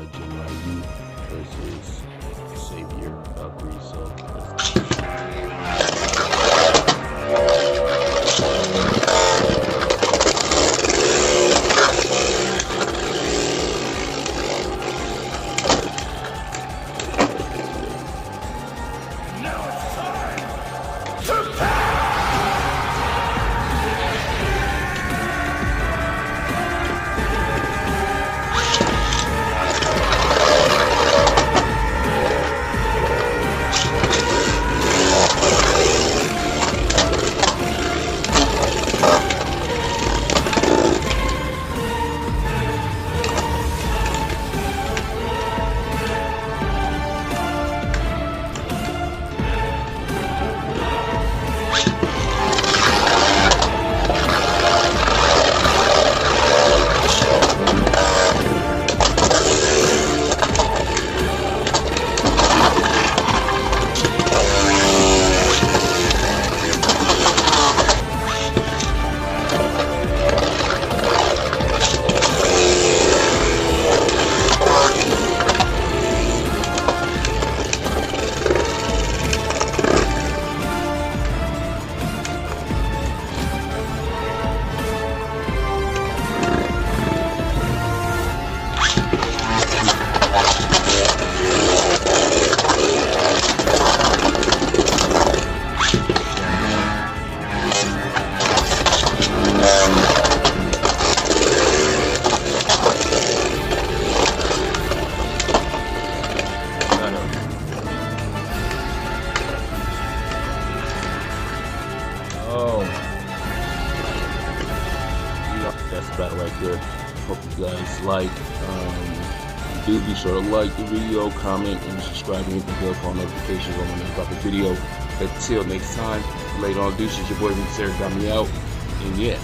DaijinRyu versus Savior Valkyrie. So that's the battle right there. Hope you guys like. Do be sure to like the video, comment, and subscribe, and hit the bell for notifications on when I drop a video. Until next time, later on, deuces, your boy Sarah got me out, and yeah.